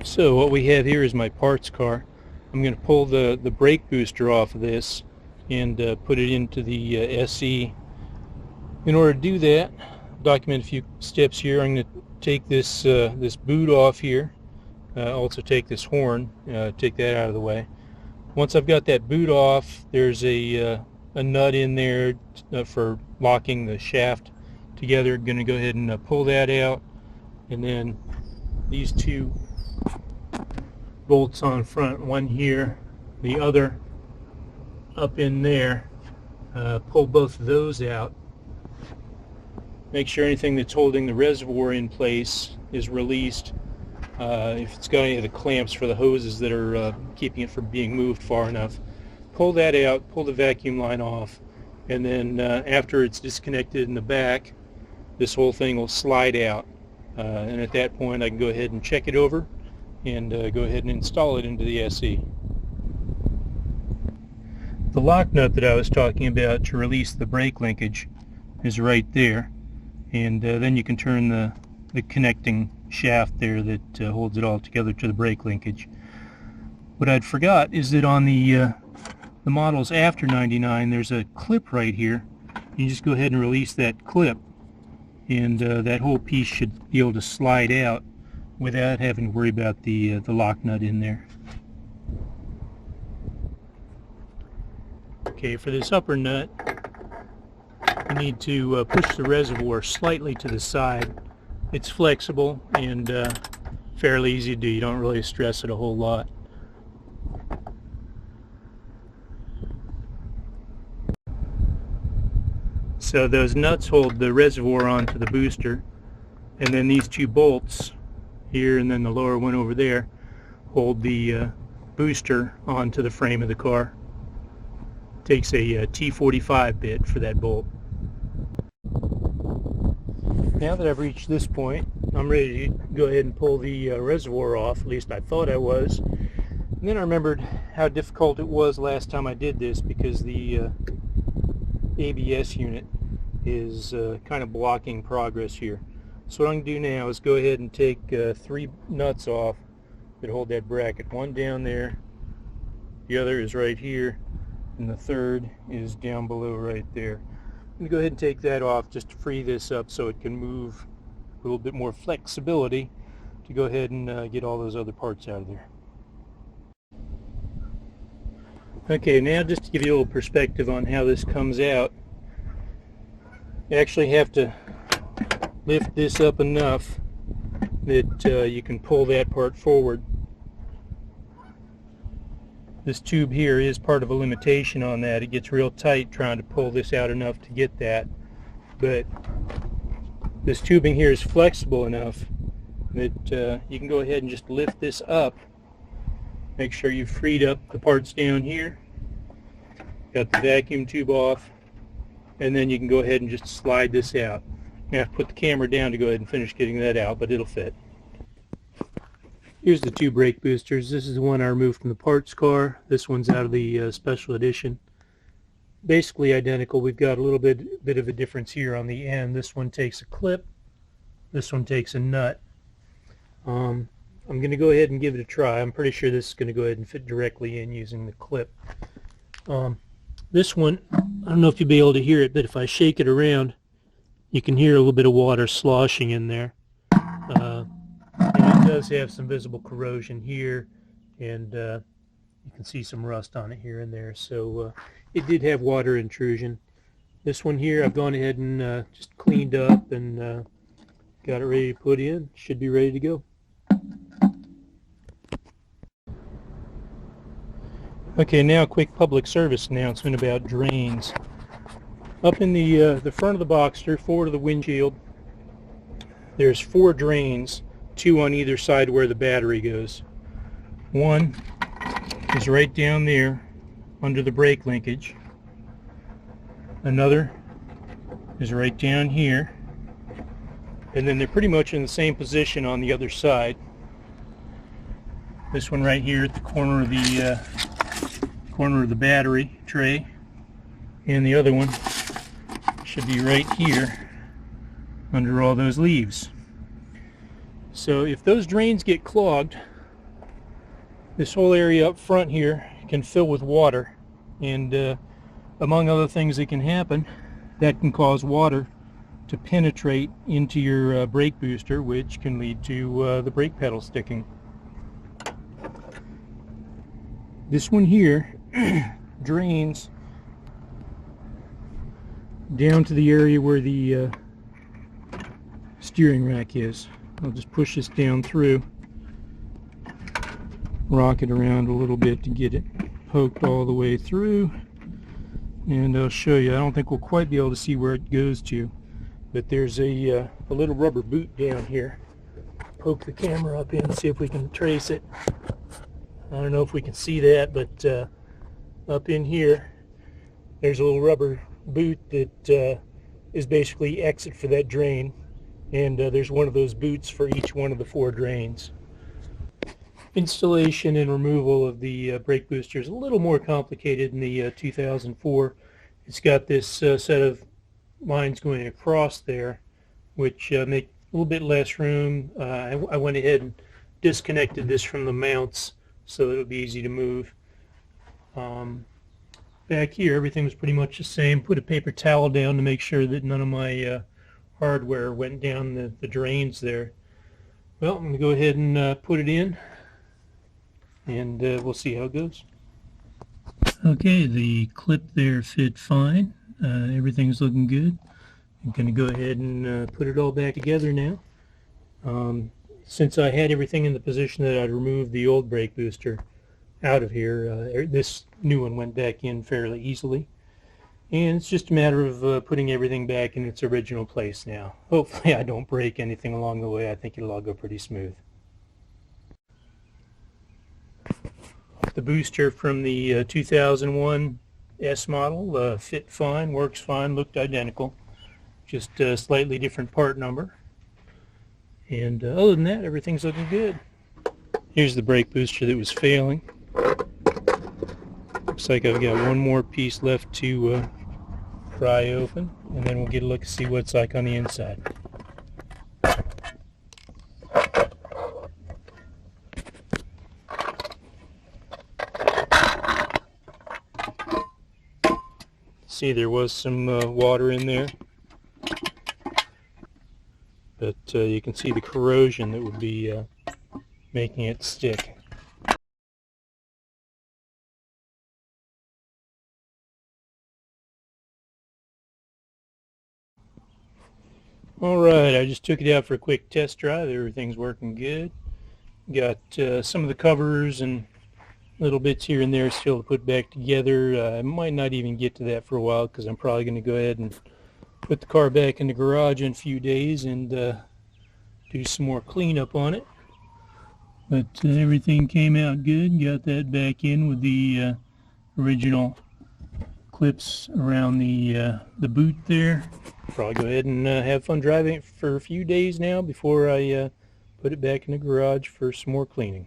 So what we have here is my parts car. I'm going to pull the brake booster off of this and put it into the SE. In order to do that, document a few steps here. I'm going to take this this boot off here. Also take this horn, take that out of the way. Once I've got that boot off, there's a nut in there for locking the shaft together. I'm going to go ahead and pull that out, and then these two bolts on front, one here, the other up in there. Pull both of those out. Make sure anything that's holding the reservoir in place is released. If it's got any of the clamps for the hoses that are keeping it from being moved far enough, pull that out, pull the vacuum line off, and then after it's disconnected in the back, this whole thing will slide out. And at that point I can go ahead and check it over and go ahead and install it into the SE. The lock nut that I was talking about to release the brake linkage is right there, and then you can turn the connecting shaft there that holds it all together to the brake linkage. What I'd forgot is that on the models after 99 there's a clip right here. You just go ahead and release that clip, and that whole piece should be able to slide out without having to worry about the lock nut in there. Okay, for this upper nut you need to push the reservoir slightly to the side. It's flexible and fairly easy to do. You don't really stress it a whole lot. So those nuts hold the reservoir onto the booster, and then these two bolts here and then the lower one over there hold the booster onto the frame of the car. Takes a T45 bit for that bolt. Now that I've reached this point, I'm ready to go ahead and pull the reservoir off. At least I thought I was. And then I remembered how difficult it was last time I did this, because the ABS unit is kind of blocking progress here. So what I'm going to do now is go ahead and take 3 nuts off that hold that bracket. One down there, the other is right here, and the third is down below right there. I'm going to go ahead and take that off just to free this up so it can move a little bit more flexibility to go ahead and get all those other parts out of there. Okay, now just to give you a little perspective on how this comes out, you actually have to lift this up enough that you can pull that part forward. This tube here is part of a limitation on that. It gets real tight trying to pull this out enough to get that, but this tubing here is flexible enough that you can go ahead and just lift this up. Make sure you've freed up the parts down here, got the vacuum tube off, and then you can go ahead and just slide this out. You have to put the camera down to go ahead and finish getting that out, but it'll fit. Here's the 2 brake boosters. This is the one I removed from the parts car. This one's out of the special edition. Basically identical. We've got a little bit of a difference here on the end. This one takes a clip. This one takes a nut. I'm going to go ahead and give it a try. I'm pretty sure this is going to go ahead and fit directly in using the clip. This one, I don't know if you'll be able to hear it, but if I shake it around, you can hear a little bit of water sloshing in there. And it does have some visible corrosion here, and you can see some rust on it here and there. So it did have water intrusion. This one here I've gone ahead and just cleaned up and got it ready to put in. Should be ready to go. Okay, now a quick public service announcement about drains. Up in the front of the Boxster, forward of the windshield, there's 4 drains, 2 on either side where the battery goes. One is right down there under the brake linkage. Another is right down here. And then they're pretty much in the same position on the other side. This one right here at the corner of the battery tray, and the other one should be right here under all those leaves. So if those drains get clogged, This whole area up front here can fill with water, and among other things that can happen, that can cause water to penetrate into your brake booster, which can lead to the brake pedal sticking. This one here drains down to the area where the steering rack is. I'll just push this down through, rock it around a little bit to get it poked all the way through, and I'll show you. I don't think we'll quite be able to see where it goes to, but there's a little rubber boot down here. Poke the camera up in and see if we can trace it. I don't know if we can see that, but up in here there's a little rubber boot that is basically exit for that drain, and there's one of those boots for each one of the 4 drains. Installation and removal of the brake booster is a little more complicated in the 2004. It's got this set of lines going across there, which make a little bit less room. I went ahead and disconnected this from the mounts so that it would be easy to move. Back here, everything was pretty much the same. Put a paper towel down to make sure that none of my hardware went down the drains there. Well, I'm going to go ahead and put it in, and we'll see how it goes. Okay, the clip there fit fine. Everything's looking good. I'm going to go ahead and put it all back together now. Since I had everything in the position that I'd removed the old brake booster out of here, this new one went back in fairly easily. And it's just a matter of putting everything back in its original place now. Hopefully I don't break anything along the way. I think it'll all go pretty smooth. The booster from the 2001 S model fit fine, works fine, looked identical. Just a slightly different part number. And other than that, everything's looking good. Here's the brake booster that was failing. Looks like I've got one more piece left to pry open, and then we'll get a look and see what it's like on the inside. See, there was some water in there, but you can see the corrosion that would be making it stick. Alright, I just took it out for a quick test drive. Everything's working good. Got some of the covers and little bits here and there still to put back together. I might not even get to that for a while because I'm probably going to go ahead and put the car back in the garage in a few days and do some more cleanup on it. But everything came out good. Got that back in with the original clips around the boot there. Probably go ahead and have fun driving it for a few days now before I put it back in the garage for some more cleaning.